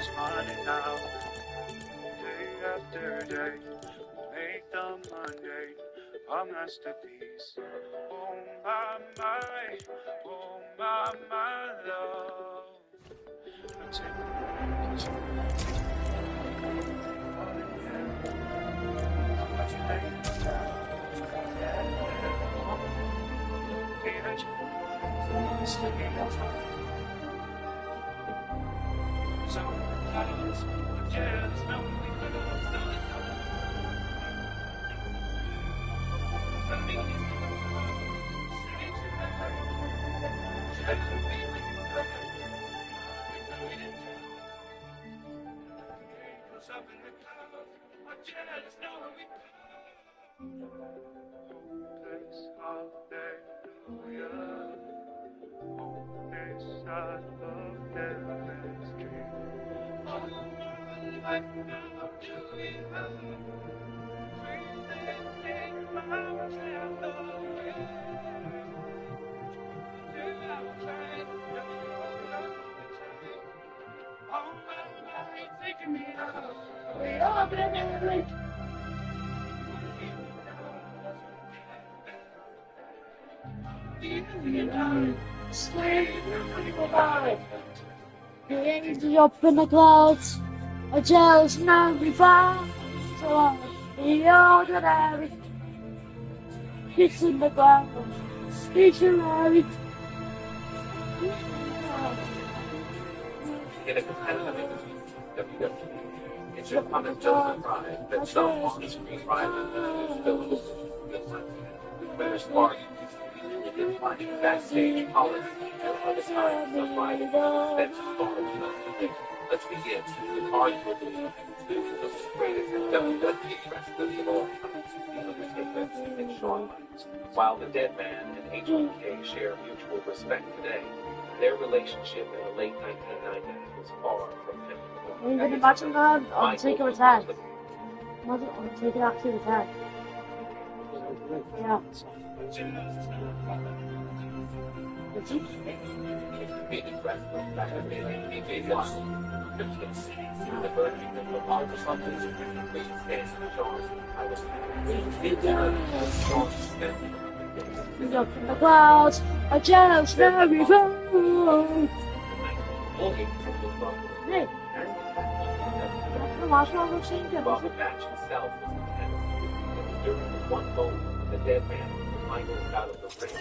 much money now. Day after day, make the Monday a masterpiece. Oh my, love. The angels up in the clouds, a jealous man we found. So the ordinary, kissing the ground, stationary. In a competitive industry, WWE, it should come as no surprise that some on-screen rivals filled with better spark, finding backstage politics, or other kinds of rivals that spark. Let's begin with arguably two of the greatest WWE wrestlers of all time, The Undertaker and Shawn Michaels. While the Dead Man and HBK share mutual respect today, their relationship in the late 1990s was far from typical. You can imagine that Undertaker attack. Imagine Undertaker actually attack. Yeah. Competed wrestler back in the 1981. The version of the Marvel Sundays, which stands for Shawn. I was Shawn Smith. He's up in the clouds, a jealous very found. Hey, While the match itself was intense, it was during the one moment the Dead Man was Michaels out of the ring.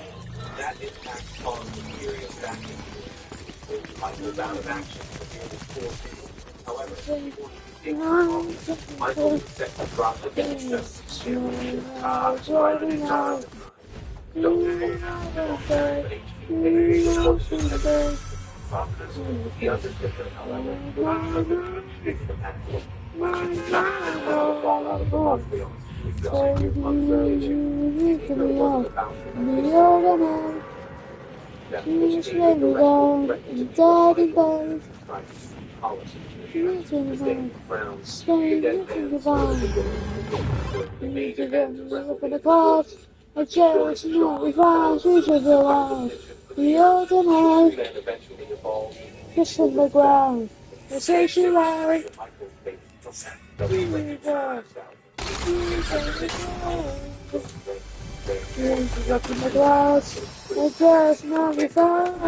That impact caused a serious backlash. With Michaels out of action for nearly 4 seasons. However, Michael was set to drop the championship right at his arm. Don't hold the Undertaker, however, the match. Fall out of the Montreal. A jealous man we found, we should be alive. The ordinary, kissing the ground, the stationary. The angels up in the clouds, a jealous man we found.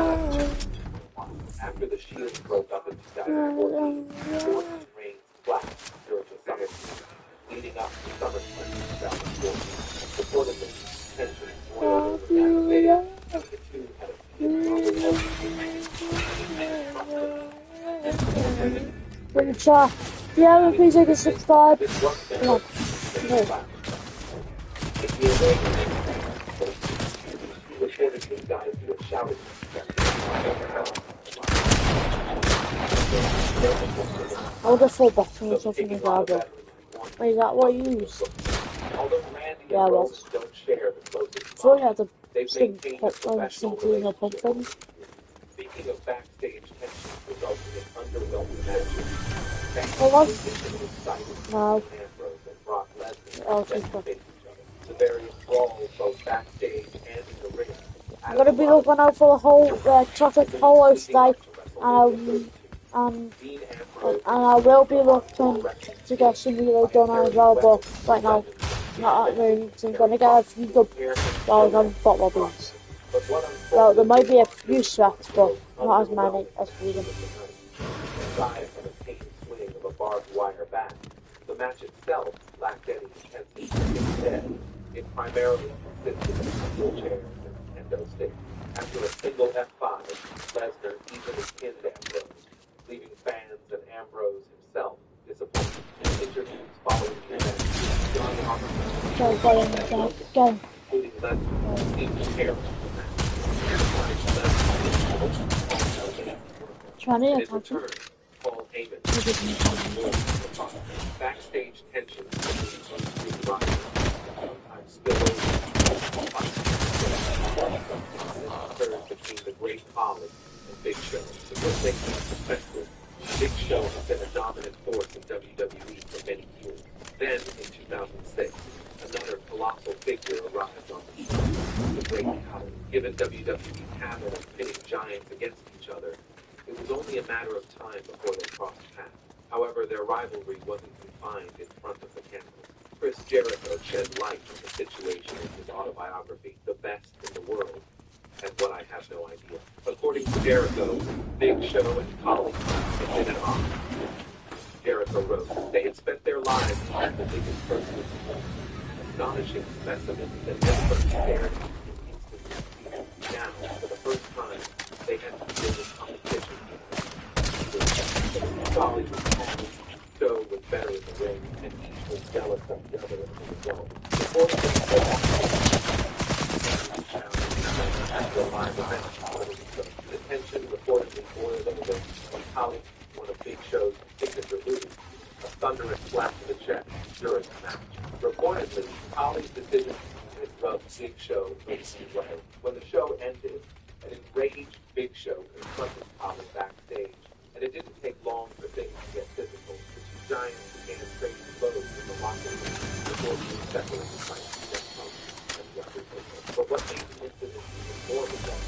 After the Shield broke up in 2014, Orton reigned flat during the summer season, leading up to SummerSlam 2014. Reportedly, tensions boiled over backstage, the two had a Pretty tough. Yeah, please like a subscribe. It wasn't no. A year later, reportedly got into a shouting I'll get full bottom or something like that. Wait, is that what you use? Yeah, well. So you had to stick something in a pump thing. Speaking of backstage tensions resulting in underwhelming matches, Hold on. No. Oh, super. The various brawls both backstage and in the ring. I'm gonna be looking out for the whole traffic hollow today. and Dean and Ambrose I will be looking to get some relay done as well, but right now, not at the moment. I'm gonna get a few dollars on bot lobbies. Well, there might be a few sweats, but not as many as freedom. aside from a tame swing of a barbed wire bat. The match itself lacked any intensity. Instead, it primarily consisted of wheelchairs and kendo sticks. After a single F5, Lesnar easily pinned Ambrose, leaving fans and Ambrose himself disappointed. In interviews following the event, John So, Roberts, go. including Lesnar, seemed to care about the match. Criticized Lesnar Trying to and in attack him. return, Paul Heyman backstage tensions between unscrewed rivals, sometimes spill over occurred between the Great Khali and Big Show. To put things in perspective, Big Show has been a dominant force in WWE for many years. Then, in 2006, another colossal figure arrived on the scene, the Great Khali. Given WWE's habit of pitting giants against each other, it was only a matter of time before they crossed paths. However, their rivalry wasn't confined in front of the camera. Chris Jericho shed light on the situation in his autobiography, The Best in the World, and What I Have No Idea. According to Jericho, Big Show and Khali had been at odds. Jericho wrote, they had spent their lives as the biggest person, astonishing specimens that never stared instantly. Now, for the first time, they had to deal with competition. Khali was calm, Joe was better in the ring, and each was jealous of the other as a result. Before after a live event, the tension reportedly boiled over when Khali won a Big Show's signature move, a thunderous slap to the chest during the match. Reportedly, Khali's decision to rub Big Show was way. When the show ended, an enraged Big Show confronted Khali backstage, and it didn't take long for things to get physical. The two giants began trading blows in the locker room before being separated by CM Punk and the Undertaker. But what made the incident even more bizarre,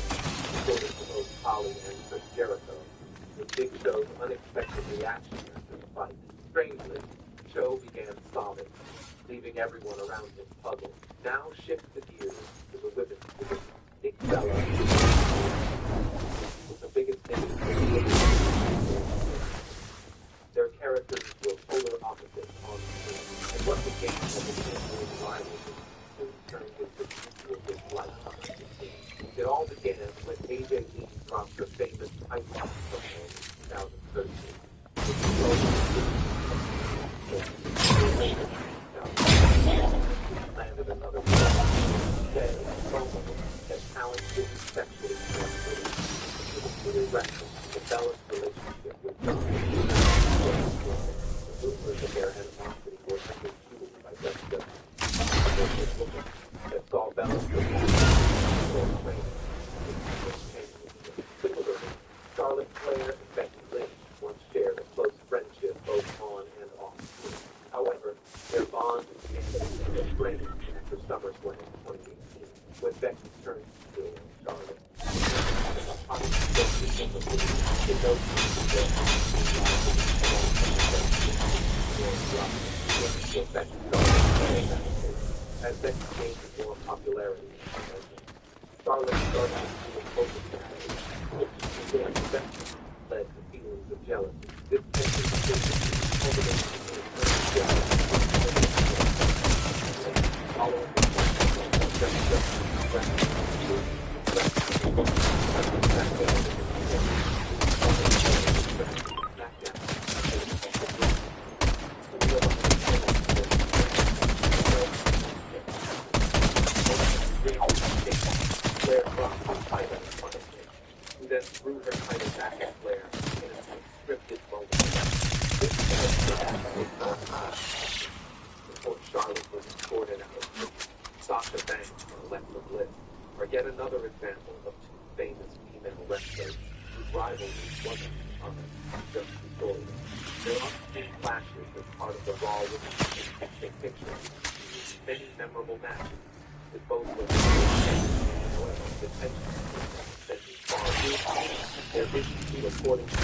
according to both Khali and Chris Jericho, was Big Show's unexpected reaction after the fight. Strangely, Show began sobbing, leaving everyone around him puzzled. Now shift the gears to the women's division. Big Fella was the biggest name in the their characters were polar opposites on screen, and what became of the champion rivalry soon turned into mutual dislike behind the scenes. It all began when AJ Lee dropped her famous pipe bomb promo in 2013. Landed another said in a promo that talent didn't sexually transfer to the wrestling developed relationship with John. The rumors of their animosity were fueled by WWE. That saw Bella Similarly, Charlotte Flair and Becky Lynch once shared a close friendship both on and off screen. However, their bond began to strain after SummerSlam 2018, when Becky turned heel on Charlotte. As Becky gained more popularity, Charlotte started to feel focused, which led to feelings of jealousy. This tension culminated Flair dropped her title in front of him, who then threw her title back at Flair in a scripted moment. This before Charlotte was escorted out. Sasha Banks and Alexa Bliss are yet another example of two famous female wrestlers whose rivalry wasn't just historical. Their on-screen clashes as part of the Raw Women's Championship picture. Many memorable matches with both women. However, the tension extended far Their issue, according to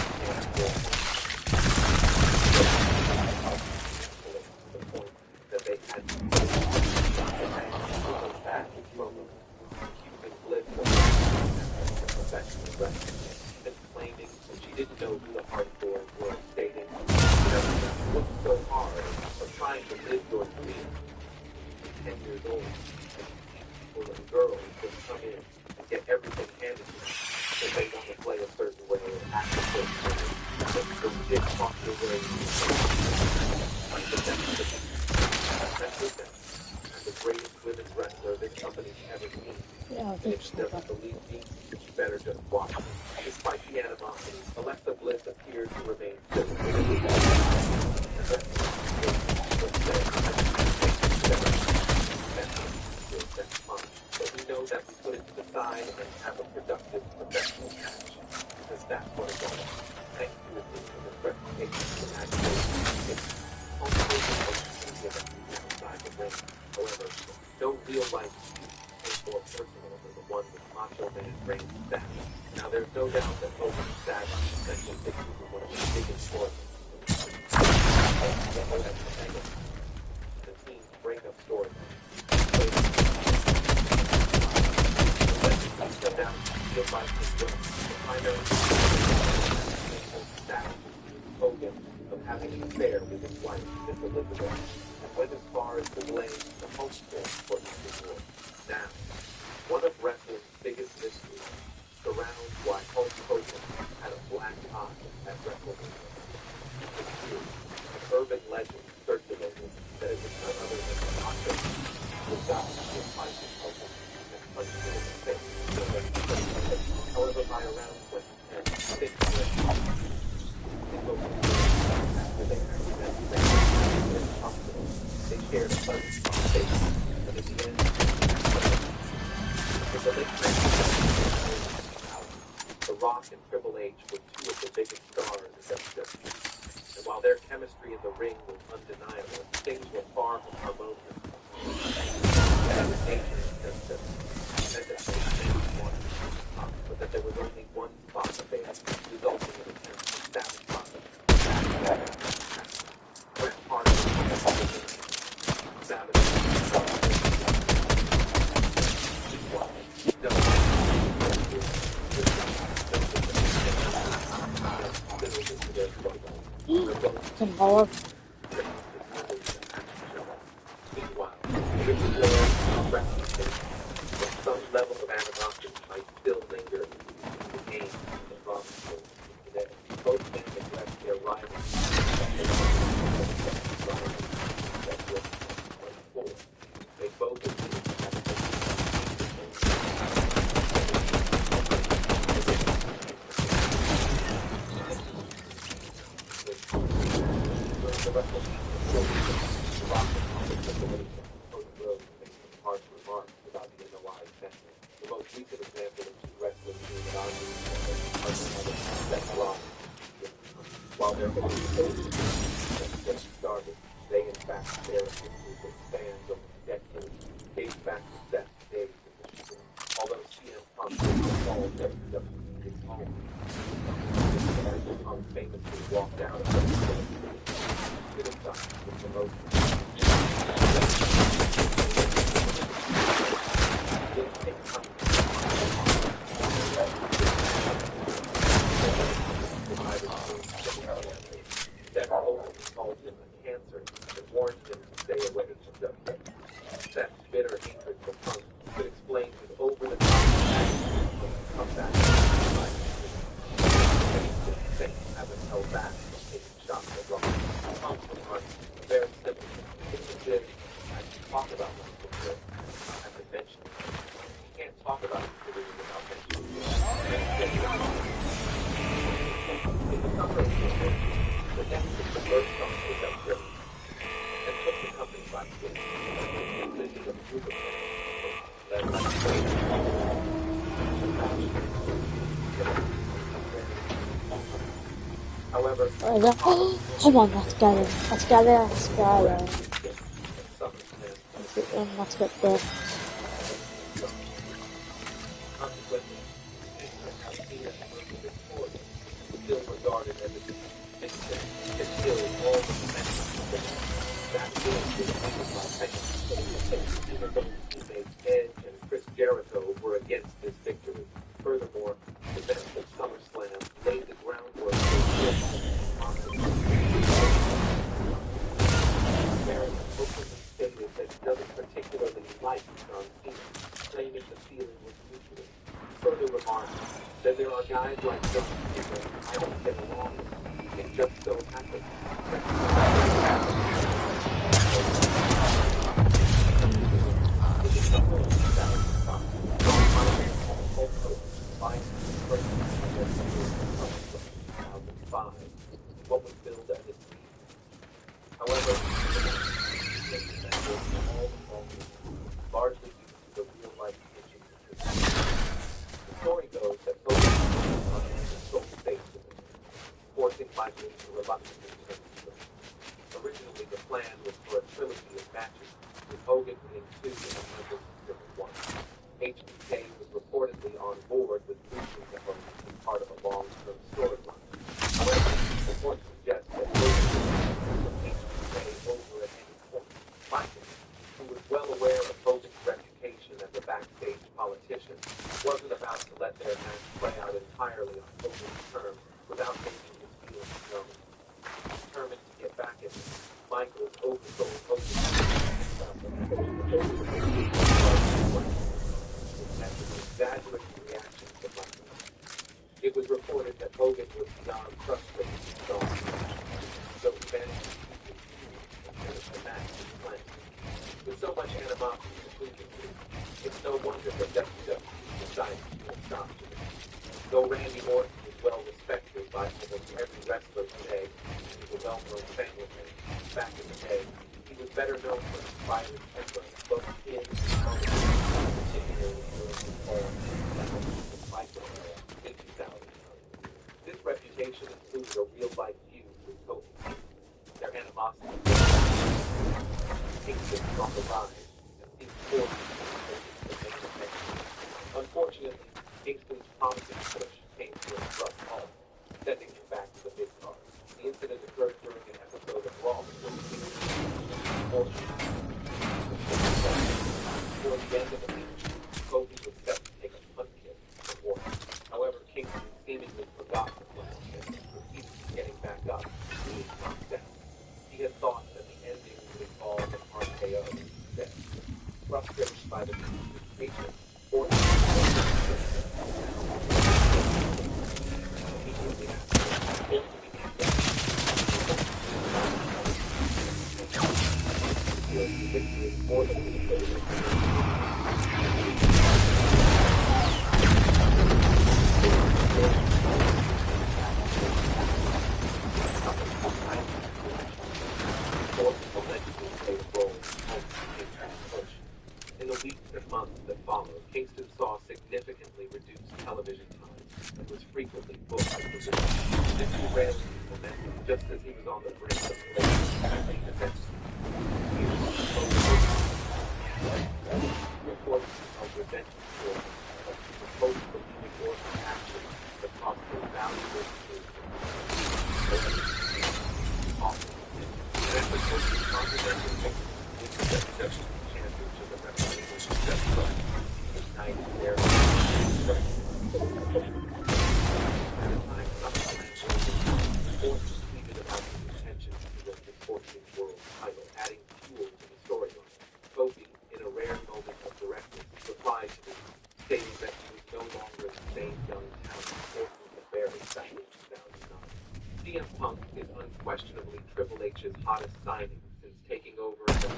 the point that they had back from accusing Bliss of professional wrestling and claiming that she didn't know who the hardcore were, stating, "What's so hard of trying to live your dream at 10 years old? And people and girls just come in and get everything handed to them if they want to play a certain way or act a certain way. The legit popular way like the the greatest women's wrestler this company's ever seen. Yeah, I And think if so. you doesn't believe me, you better just watch. Despite the animosity, Alexa Bliss appears to remain civil. But we know that we put it to the side and have a productive professional match. Because that's what it's all about. Thank you for this reputation for agitation. It's outside the ring. However, no real life is more personal than the one with Macho Man Randy Savage. Now, there's no doubt that Hogan and Savage essential pictures are one of the biggest stories. The team's breakup story. Hogan of having an affair with his wife, Miss Elizabeth, and went as far as to blame the homeschool for his divorce. Now, one of wrestling's biggest mysteries surrounds why Hulk Hogan had a black eye at WrestleMania. It's true. An urban legend circulated that it was none other than the Macho Man who got his fight with Hogan and punched him in the face. However, by around 2010, things went after they accidentally in the hospital. They shared a pleasant conversation, but in the end, in the late 1970s, The Rock and Triple H were two of the biggest stars in WWE. And while their chemistry in the ring was undeniable, things were far from harmonious. But that there was only one spot available, resulting in a sense of savage process. Bret Hart savage. Tomorrow. Meanwhile, some level of animosity might still linger in the game of the Robinson today. Both men address their rivals. They both admitted to having the harsh remarks about the NOI family. The most recent example of two wrestlers being argued while their own get started, they in fact share a history that spans over decades, dates back to Seth's days in Michigan. Although CM Punk called WWE's home, Punk famously walked out of criticized the promotion. That Hogan called him a cancer and warned him to stay away from WWE. That bitter hatred for Punk could explain his over-the-top comeback. Haven't held back from taking shots at Rock. Punk was very simple. It's legit. I can talk about what it's legit. I have to mention it. You can't talk about it without mentioning it. In the summer of 2008, the Nets took the first song to WWE and took the company by storm. It consisted of a group of men led by However, Come on, let's get him. Let's get him. Let's get him. Let's get this. was regarded as a insect that killed all the momentum of the match. That was defeated by fans. Even though teammates Edge and Chris Jericho were against this victory. Furthermore, events of SummerSlam laid the groundwork for America openly stated that he doesn't particularly like John Cena, claiming the feeling was mutual. Further remarks that there are guys like John Cena I don't get along with. It just so happens. What was billed as its peak. However, largely due to the real-life issues. The story goes that both sold face to them, forcing Michael to reluctantly turn to them. Originally, the plan was for a trilogy of matches, with Hogan winning 2 and Michael winning 1. HBK was reportedly on board with boosting the Hogan as part of a long-term storyline. However, reports suggest that Hogan would put HBK over at any point. Michael, who was well aware of Hogan's reputation as a backstage politician, wasn't about to let their match play out entirely on Hogan's terms without making his feelings known. Determined to get back at him, Michael oversold Hogan. Exaggerated reaction to Michael. It was reported that Hogan was beyond frustrated with Shawn, so he managed to keep his cool and finish the match as planned. With so much animosity between the two, it's no wonder that WWE decided to stop to it. Though Randy Orton is well respected by almost every wrestler today, and is a well-known family man, back in the day, he was better known for his fiery temper both in and out of the ring, particularly during his fall Michael era in 2009. This reputation included a real-life feud with Kofi Kingston. Their animosity Kingston on the rise and seemed forced to the main event. Unfortunately, Kingston's promising push came to a abrupt halt, sending him back to the mid-card. The incident occurred during an episode of Raw before the end of the match, Kofi was set to take a punt kick from Orton. However, Kingston seemingly forgot the punt kick, repeatedly getting back up and being knocked down. He had thought that the ending would involve an RKO instead. Frustrated by the communication, Orton immediately after Orton began victory more than in the weeks and months that followed, Kingston saw significantly reduced television time and was frequently booked as the villain. This derailed his momentum just as he was on the brink of making the main event. Reports of revenge for supposed believing Orton's actions that cost him valuable CM Punk is unquestionably Triple H's hottest signing since taking over as the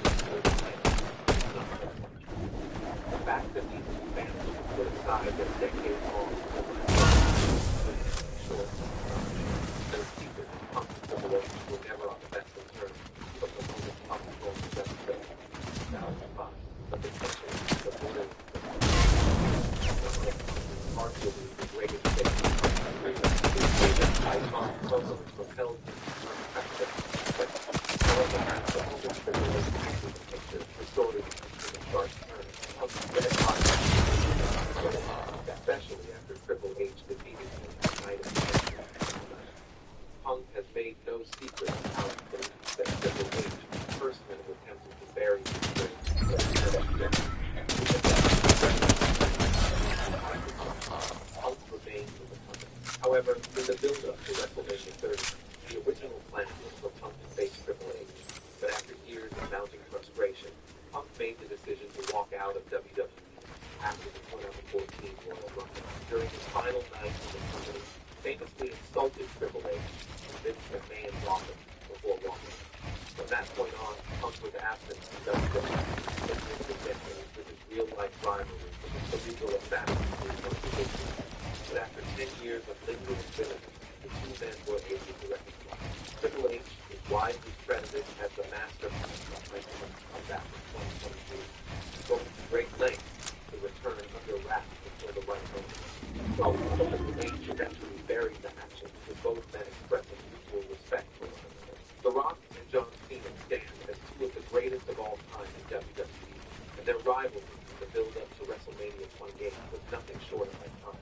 fact that these two families put aside their decade-long short their secret Punk and Triple H were never on the best of terms, but the moment Punk told the best of 2005, the potential of the winner arguably the greatest thing icon puzzle propelled him to perspective. However, the Triple H picture restored him to the sharp turn of the red hot, especially after Triple H defeated him at night of the was secret how that Triple H personally attempted to bury his grave. Punk remained with the company. However, in the build-up to WrestleMania 30, the original plan was for Punk to face Triple H. But after years of mounting frustration, Punk made the decision to walk out of WWE after the 2014 Royal Rumble. During his final night in the company, famously insulted Triple H and Vince McMahon's office before walking. From that point on, Punk was absent from WWE, taking into decades with his real-life rivalry with the legal assassin who was position. But after 10 years of lingering bitterness, the two men were able to reconcile. Triple H is widely credited as the master of comeback in 2023, going to great lengths to return under wraps before the right moment. Triple H eventually buried the hatchet, with both men expressing mutual respect for one another. The Rock and John Cena stand as two of the greatest of all time in WWE, and their rivalry in the build-up to WrestleMania 28 was nothing short of iconic.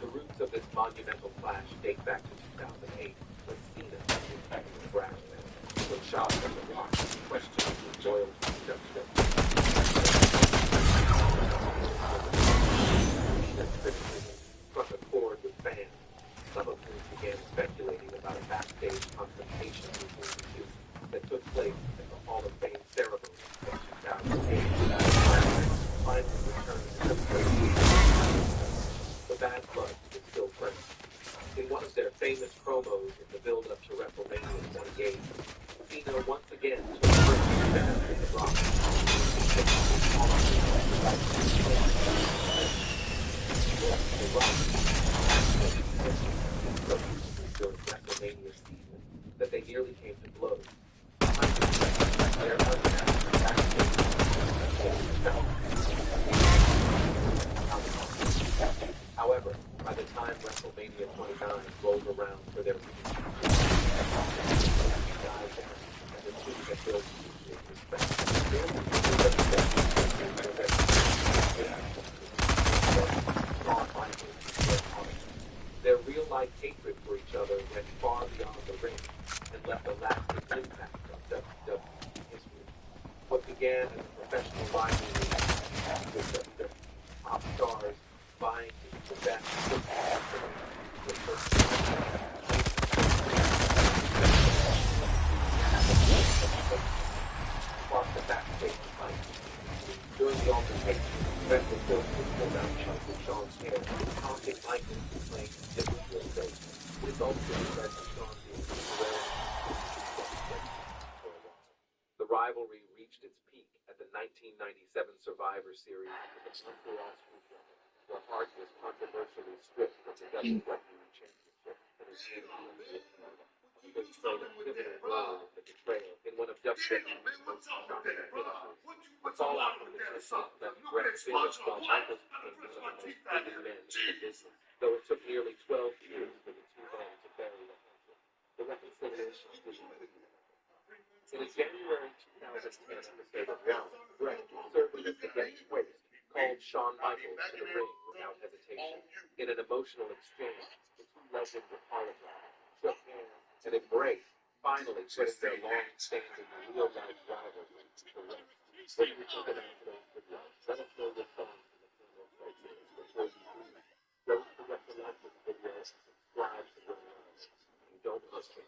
The roots of this monumental clash date back to 2008, when Cena, a brash man, took shots at The Rock, questioning his loyalty to WWE. Cena's criticism struck a chord with fans, some of whom began speculating about a backstage confrontation between the two that took place at the Hall of Fame ceremony in 2008. Finally returned to the bad blood is still present. In one of their famous promos in the build-up to WrestleMania 28, Cena once again took personal stab at The Rock. The Rock during WrestleMania season that they nearly came to blows. Their unmatched backstage. However, by the time WrestleMania 29 rolled around for their reunion, died down, and the two had built mutual respect. Their real-life hatred for each other went far beyond the ring and left a lasting impact on WWE history. What began as a professional rivalry with WWE top stars vying to be the best across the backstage fight. During the altercation, Brett was built to pull down chunks of Sean's hair, taunting Michael for playing different with Drake. This ultimately led to Sean being The rivalry reached its peak at the 1997 Survivor Series with the Montreal Screwjob, where Hart was controversially stripped from the WWE Championship and his team was played a pivotal role in the betrayal in one of WWE's most shocking finishes. The fallout from the incident left Brett bitter while Michael became one of the most hated men in the business, though it took nearly 12 years for the two men to bury the hatchet. The reconciliation didn't begin. In a January 2010 episode of Raw, Brett, serving as the guest host, called Shawn Michaels to the ring without hesitation. In an emotional exchange, the two legends apologized, shook hands, and embraced, finally putting their long-standing real-life rivalry to rest. What do you think about today's video? Let us know your thoughts in the comments section before you leave. Don't forget to like this video and subscribe to the channel. And don't forget.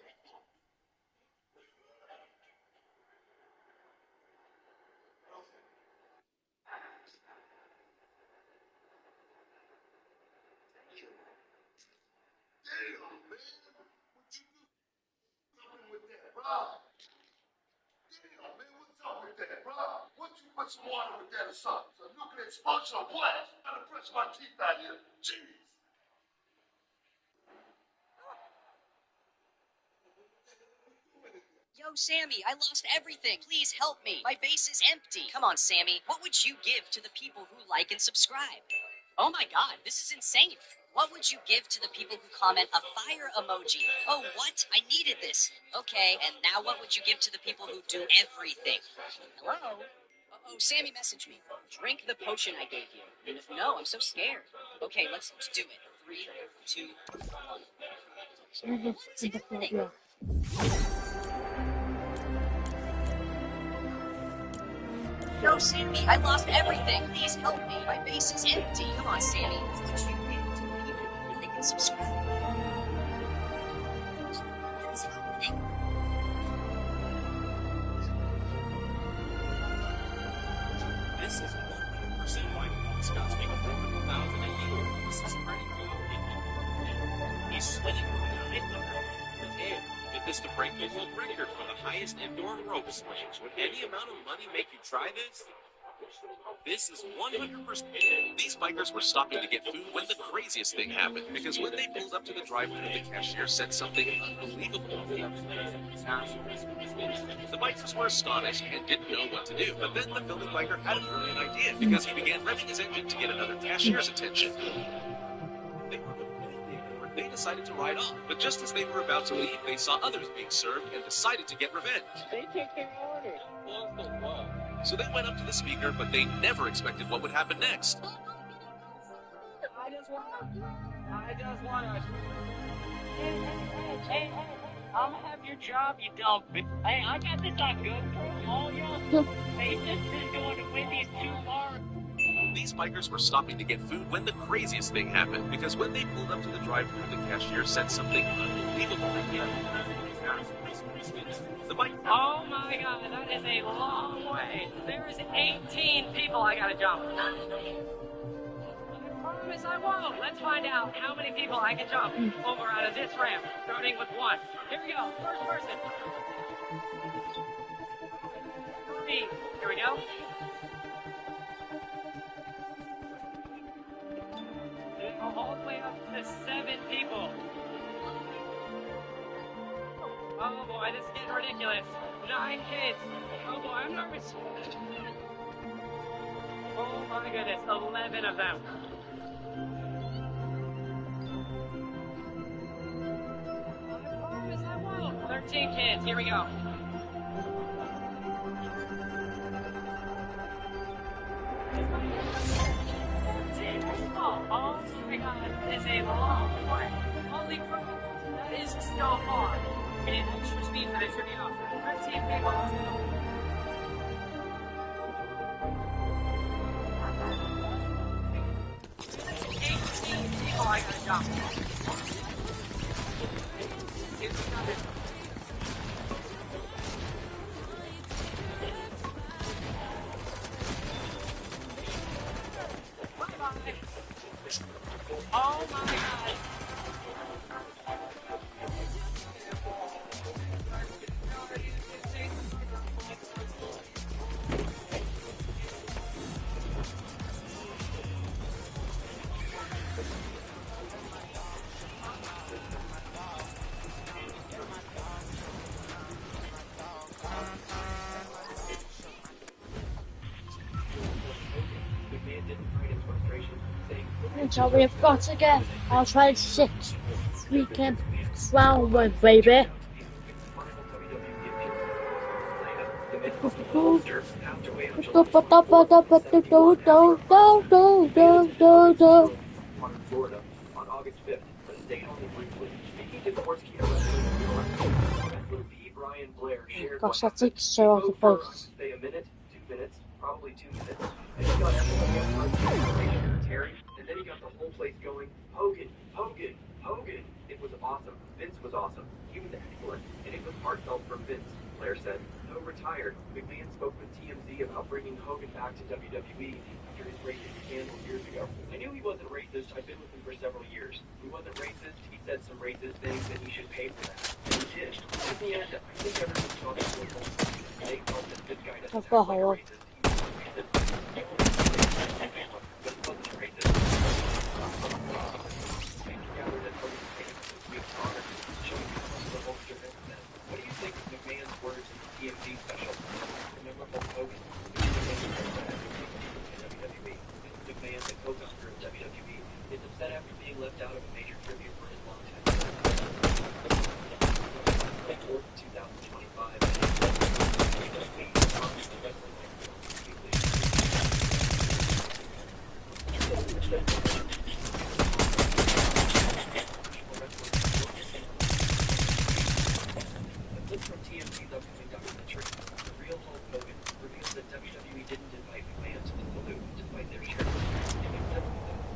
Put some water with that or something. So nuclear explosion or what? I'm trying to press my teeth out here. Jeez. Yo, Sammy, I lost everything. Please help me. My base is empty. Come on, Sammy. What would you give to the people who like and subscribe? Oh my god, this is insane. What would you give to the people who comment a fire emoji? Oh, what? I needed this. Okay, and now what would you give to the people who do everything? Hello? Oh, Sammy messaged me. Drink the potion I gave you. No, I'm so scared. Okay, let's do it. 3, 2, 1. Yeah. No, Sammy, I lost everything. Please help me. My base is empty. Come on, Sammy. What would you give to the people who like and subscribe? What is happening? This is 100% why Scott's making $400,000 a year. This is pretty cool. He's swinging from 900 to 10. Get this to break the world record for the highest indoor rope swings. Would any amount of money make you try this? This is 100%. These bikers were stopping to get food when the craziest thing happened. Because when they pulled up to the drive-thru, the cashier said something unbelievable. The bikers were astonished and didn't know what to do. But then the filming biker had a brilliant idea because he began revving his engine to get another cashier's attention. They decided to ride off, but just as they were about to leave, they saw others being served and decided to get revenge. They take their orders. So they went up to the speaker, but they never expected what would happen next. I just wanna. Hey, I'll have your job, you dumb bitch. Hey, I got this on GoPro. All y'all faces is going to win these 2 bars. These bikers were stopping to get food when the craziest thing happened. Because when they pulled up to the drive-thru, the cashier said something unbelievable. Oh my god, that is a long way. There is 18 people I gotta jump. I promise I won't. Let's find out how many people I can jump over out of this ramp, starting with 1. Here we go, first person. 3. Here we go. All the way up to 7 people. Oh boy, this is getting ridiculous. 9 kids. Oh boy, I'm nervous. Oh my goodness, 11 of them. I promise I won't. 13 kids, here we go. Oh my god, this is a long way. Holy crap, that is so far. We need extra speed for this video. 15 people, let's go. 18 people I gotta jump. Bye-bye. Oh my god. Until we have got again. I'll try 6 weekend round one, baby. Gosh, that takes so out of place. A minute, 2 minutes, probably 2 minutes. And he got everybody up front, Terry, and then he got the whole place going. Hogan. It was awesome. Vince was awesome. He was excellent, and it was heartfelt from Vince. Blair said, Hogan retired. McMahon spoke with TMZ about bringing Hogan back to WWE after his racist scandal years ago. I knew he wasn't racist. I've been with him for several years. He wasn't racist. He said some racist things, and he should pay for that. And he did. In the end, I think everyone saw the political. They felt that this guy doesn't sound like a racist. What do you think of McMahon's words in the TMZ special? Remember Hulk Hogan? WWE. McMahon, the co-founder of WWE, is upset after being left out of a major tribute for his long time. Or 2025. From TMZ's upcoming documentary, The Real Hulk Hogan reveals that WWE WWE didn't invite McMahon to the salute despite their shared history.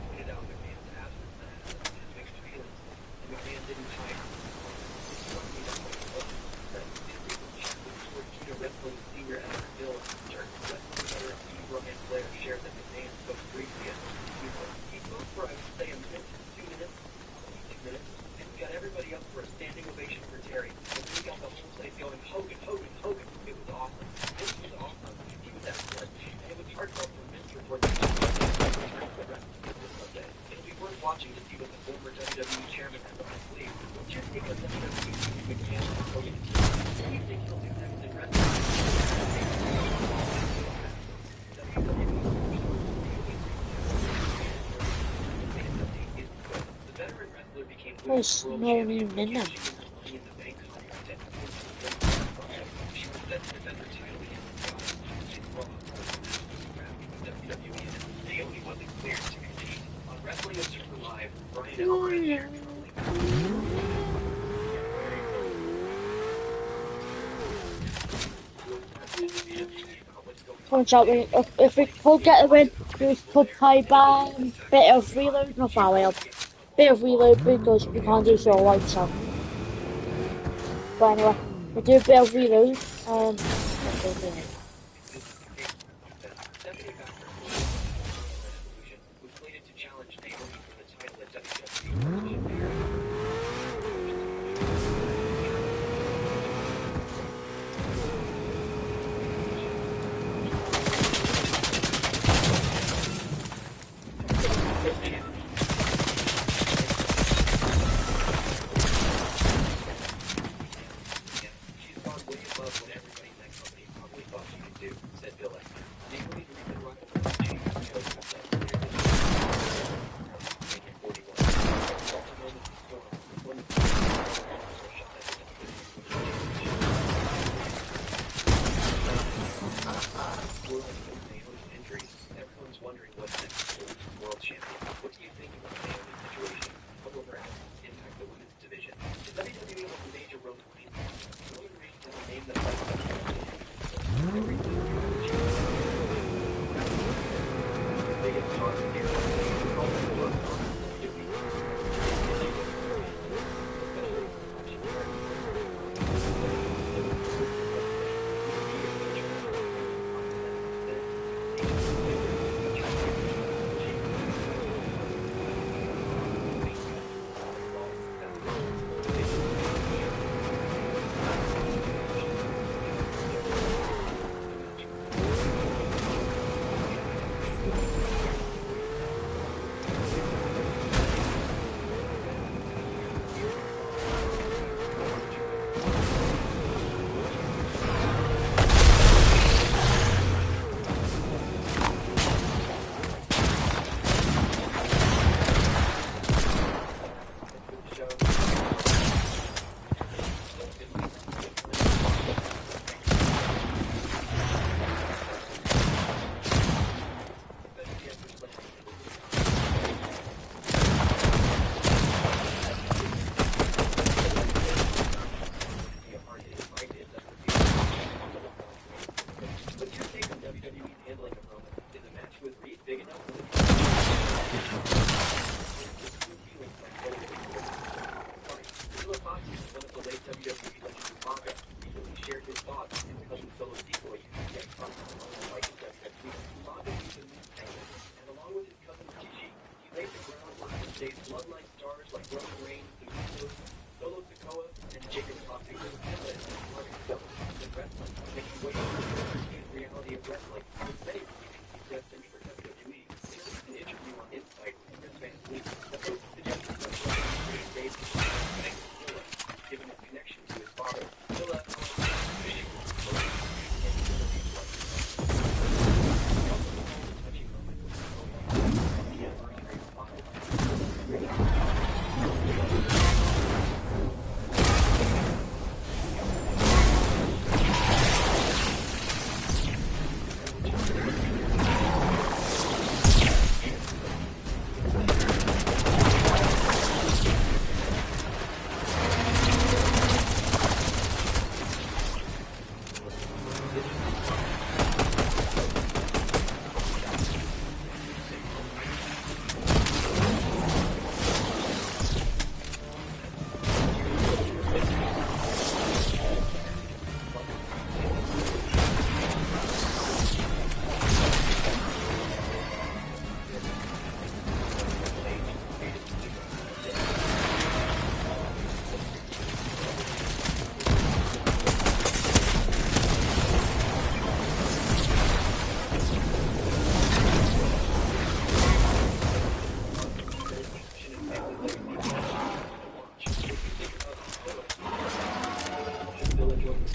Pointed out McMahon's absence and mixed feelings, and McMahon didn't hide. Wrestling senior editor Bill Wrestling editor Steve Ryan Blair shared that McMahon spoke briefly at he spoke for, I would say, a minute, 2 minutes, maybe 2 minutes, and we got everybody up for a standing ovation for Terry, and we got the whole place going, Hogan, Hogan, Hogan. It was awesome. This was awesome. He was excellent, and it was heartfelt from Vince report that it'll be worth watching to see what the former WWE chairman has on his sleeve. What's your take on WWE McMahon and Hogan? Do you think he'll do next in wrestling? There's no new minna. Punch out if we could get a win, we could play by bit of reload, not that way up. Bit of reload because we can't do so like so. But anyway, we do a bit of reload and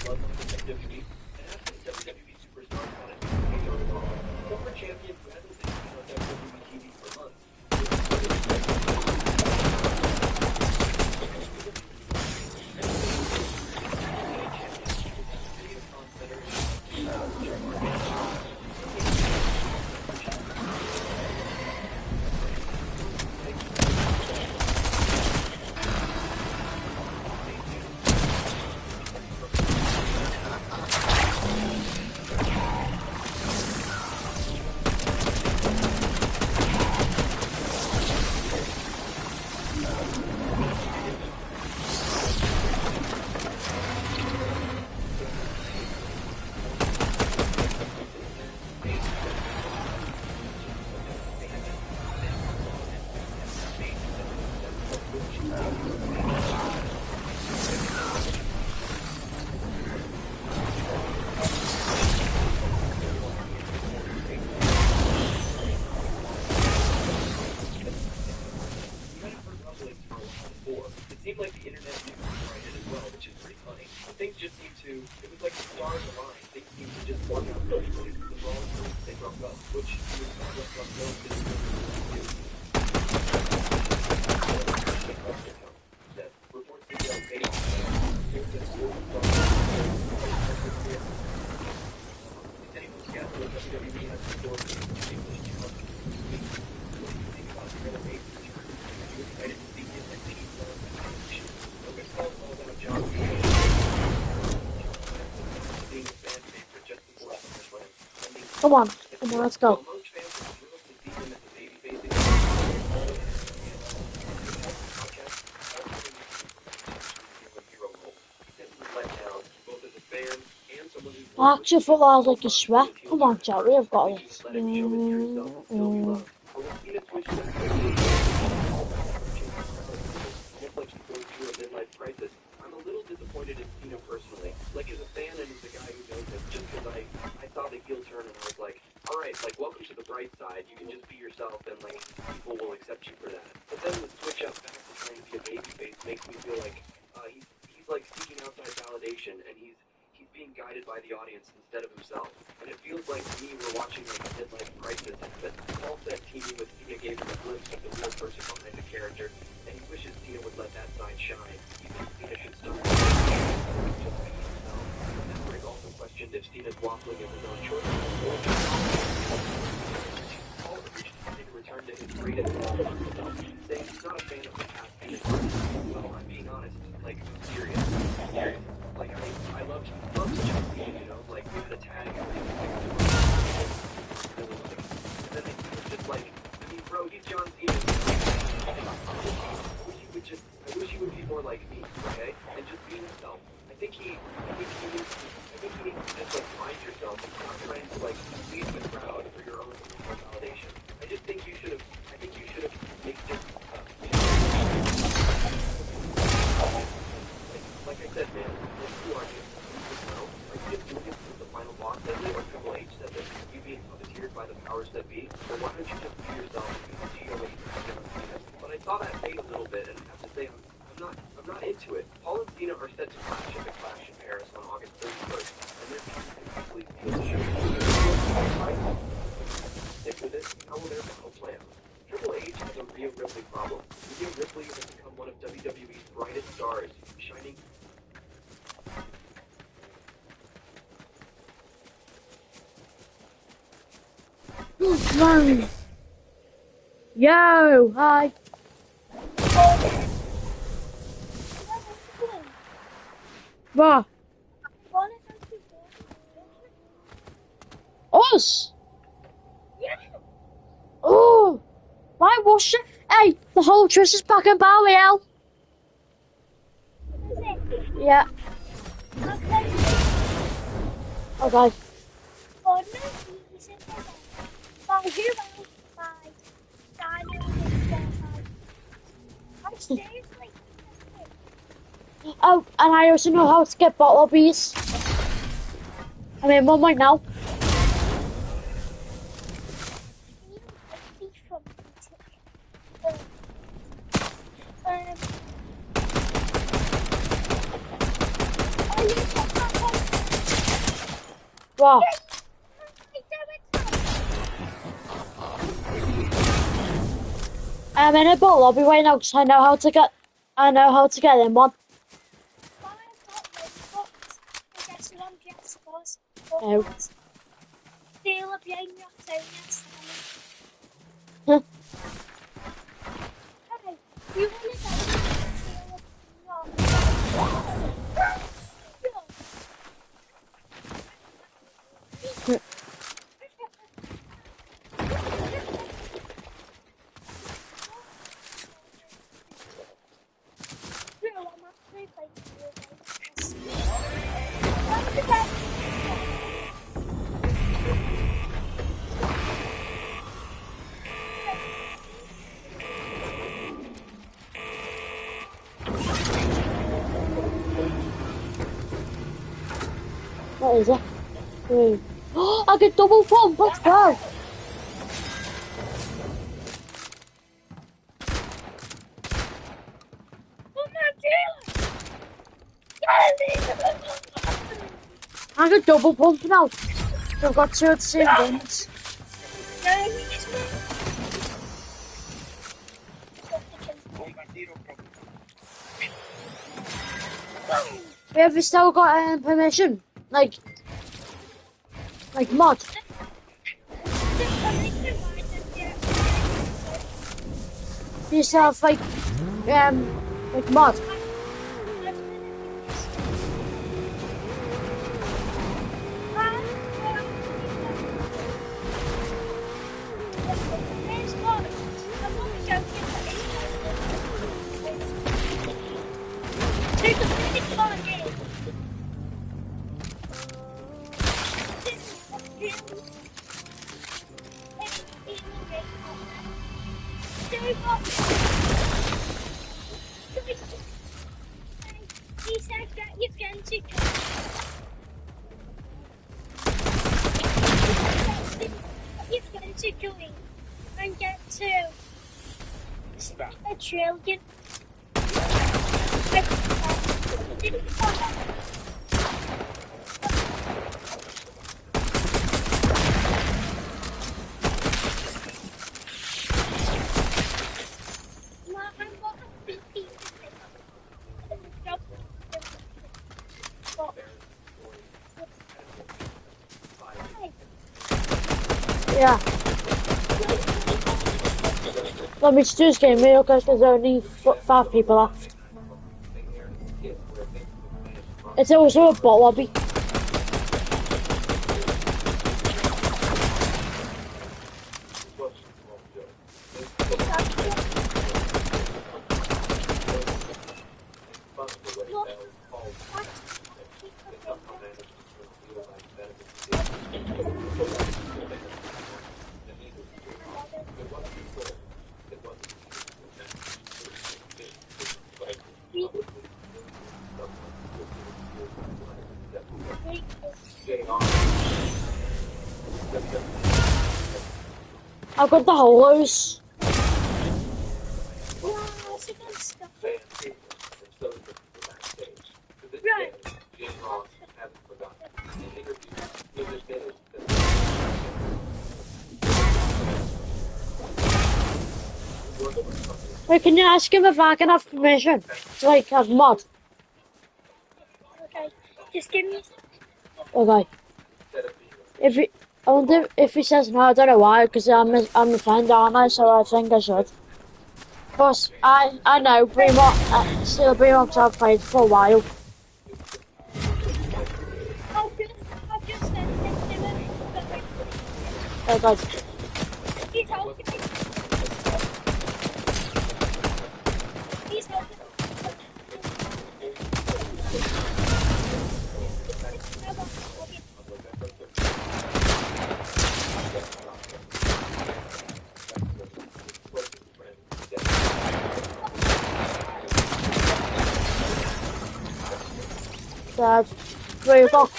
bloodline of WWE, and asked if WWE superstars wanted to engage on Raw. Former champion who hasn't been seen on WWE TV for months. Come on, let's go. I actually thought that was like a sweat. Come on, chat, we have got this. I'm a little disappointed in Cena personally. Like, as a fan and as a guy who knows him, just because I saw the heel turn and I was like, alright, like, welcome to the bright side. You can just be yourself and, like, people will accept you for that. But then the switch up back to trying to be a babyface makes me feel like he's like, seeking outside validation and he's being guided by the audience instead of himself. And it feels like to me we're watching, like, a midlife crisis that Paul said teaming with Cena gave him a glimpse of the real person behind the character, and he wishes Cena would let that side shine. Even Cena should stop just being himself. And Greg also questioned if Cena's waffling is his own choice. Paul urged Cena to return to his greatest self, saying he's not a fan of the past Cena. Well, I'm being honest, like, I'm serious. Like, I loved John Cena, you know, like, we had a tag and everything. And then they just like, I mean, bro, he's John Cena. I wish he would be more like me, okay? And just be himself. I think he needs to just, like, find yourself and stop trying to, like, please the crowd for your own personal validation. I think you should have made just, like I said, man, like, who are you? Like, if Lucas was the final boss said it, or Triple H said it, you being puppeteered by the powers that be, or why don't you just be yourself and continue what you've done? But I saw that fade a little bit, and I have to say, I'm not into it. Paul and Cena are set to clash at the Clash in Paris on August 31st, and they're easily steal the show. Stick with it. How will their battle plan? Triple H has a Rhea Ripley problem. Rhea Ripley has become one of WWE's brightest stars, shining. Man. Yo, hi. What? Us? Oh, why was it? Hey, the whole trust is back in Barriel. Yeah. Okay. Oh, and I also know how to get bot lobbies. I mean, one right now. What? I'm in a boat lobby right now because I know how to get in one. Oh. Huh. What is it? Three. I get double pump. Let's go. I get double pump now. So I've got two of the same guns. Have you still got permission? Like mod? Do you still have like mod? Yeah. Let me just do this game real quick because there's only 5 people left. It's also a bot lobby. I've got the hollows. Wait, can you ask him if I can have permission to like have mod? Okay. If he, I wonder if he says no. I don't know why, because I'm a friend, aren't I? So I think I should. Plus, I know still Bremont I've played for a while. Okay. Dad, 3 o'clock.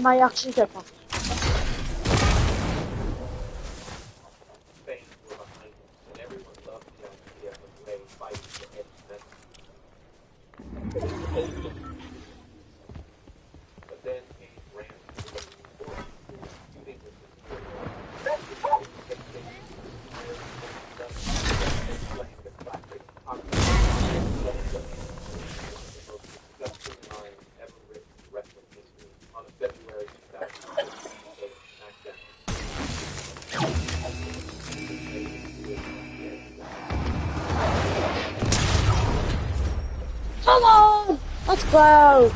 might actually get back. Fans were behind him, and everyone loved the idea of Ray fighting for Eddie's memory. But then came Ramsey, shooting with his playing the classic the most disgusting line ever written in wrestling history on a February 2014 SmackDown. Come on! Let's go!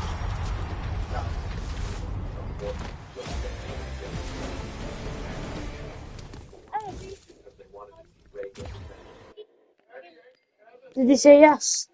Did he say yes?